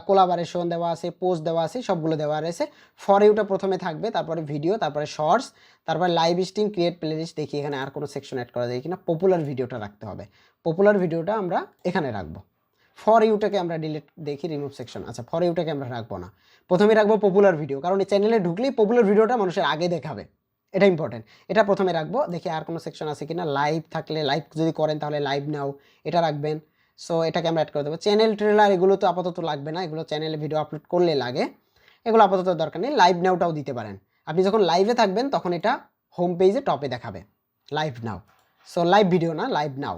কোলাবারেশন দেওয়া আছে, পোস্ট দেওয়া আছে, সবগুলো দেওয়া আছে। ফর ইউটা প্রথমে থাকবে, তারপরে ভিডিও, তারপরে শর্টস, তারপরে লাইভ স্ট্রিম, ক্রিয়েট প্লেলিস্ট। দেখি এখানে আর কোনো সেকশন অ্যাড করা যায় কিনা। পপুলার ভিডিওটা রাখতে হবে, পপুলার ভিডিওটা আমরা এখানে রাখবো। ফর ইউটাকে আমরা ডিলিট, দেখি রিমুভ সেকশন। আচ্ছা, ফর ইউটাকে আমরা রাখবো না, প্রথমে রাখবো পপুলার ভিডিও, কারণ এই চ্যানেলে ঢুকলেই পপুলার ভিডিওটা মানুষের আগে দেখাবে, এটা ইম্পর্টেন্ট। এটা প্রথমে রাখবো। দেখি আর কোনো সেকশন আছে কিনা। লাইভ থাকলে, লাইভ যদি করেন তাহলে লাইভ নাও, এটা রাখবেন। সো এটাকে আমরা অ্যাড করে দেবো। চ্যানেল ট্রেলার এগুলো তো আপাতত লাগবে না, এগুলো চ্যানেলে ভিডিও আপলোড করলে লাগে, এগুলো আপাতত দরকার নেই। লাইভ নাওটাও দিতে পারেন, আপনি যখন লাইভে থাকবেন তখন এটা হোম পেজে টপে দেখাবে, live now. So live video না, live now.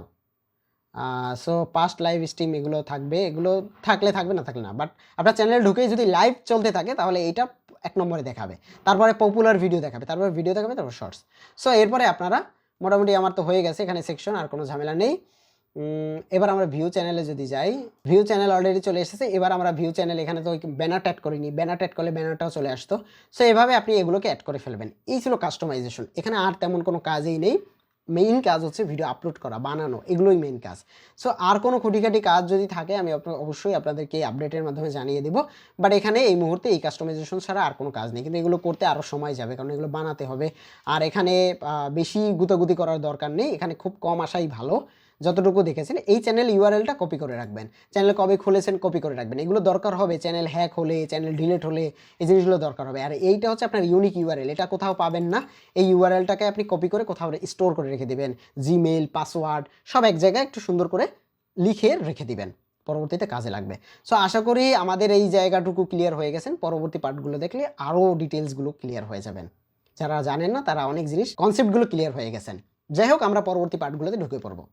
So past live stream এগুলো থাকবে, এগুলো থাকলে থাকবে, না থাকলে না। বাট আপনার চ্যানেলে ঢুকেই যদি লাইভ চলতে থাকে তাহলে এইটা 1 নম্বরে দেখাবে, তারপরে পপুলার ভিডিও দেখাবে, তারপরে ভিডিও দেখাবে, তারপর শর্টস। সো এরপরে আপনারা মোটামুটি, আমার তো হয়ে গেছে এখানে সেকশন, আর কোনো ঝামেলা নেই। এবার আমরা ভিউ চ্যানেলে যদি যাই, ভিউ চ্যানেল অলরেডি চলে এসেছে। এবার আমরা ভিউ চ্যানেল, এখানে তো ব্যানার অ্যাড করিনি, ব্যানার অ্যাড করলে ব্যানারটাও চলে আসতো। সো এভাবে আপনি এগুলোকে অ্যাড করে ফেলবেন। এই ছিল কাস্টমাইজেশন, এখানে আর তেমন কোনো কাজই নেই। মেইন কাজ হচ্ছে ভিডিও আপলোড করা, বানানো, এগুলোই মেইন কাজ। সো আর কোনো খুঁটিখাটি কাজ যদি থাকে আমি অবশ্যই আপনাদেরকে এই আপডেটের মাধ্যমে জানিয়ে দেবো। বাট এখানে এই মুহূর্তে এই কাস্টমাইজেশন ছাড়া আর কোনো কাজ নেই, কিন্তু এগুলো করতে আরও সময় যাবে, কারণ এগুলো বানাতে হবে। আর এখানে বেশি গুতাগুতি করার দরকার নেই, এখানে খুব কম আসাই ভালো। যতটুকু দেখেছেন, এই চ্যানেল ইউআরএলটা কপি করে রাখবেন, চ্যানেল কবে খুলেছেন কপি করে রাখবেন। এগুলো দরকার হবে চ্যানেল হ্যাক হলে, চ্যানেল ডিলিট হলে, এই জিনিসগুলো দরকার হবে। আর এইটা হচ্ছে আপনার ইউনিক ইউআরএল, এটা কোথাও পাবেন না। এই ইউআরএলটাকে আপনি কপি করে কোথাও স্টোর করে রেখে দেবেন, জিমেল, পাসওয়ার্ড সব এক জায়গায় একটু সুন্দর করে লিখে রেখে দিবেন, পরবর্তীতে কাজে লাগবে। সো আশা করি আমাদের এই জায়গাটুকু ক্লিয়ার হয়ে গেছেন। পরবর্তী পার্টগুলো দেখলে আরও ডিটেলসগুলো ক্লিয়ার হয়ে যাবেন। যারা জানেন না তারা অনেক জিনিস, কনসেপ্টগুলো ক্লিয়ার হয়ে গেছেন। যাই হোক, আমরা পরবর্তী পার্টগুলোতে ঢুকে পড়বো।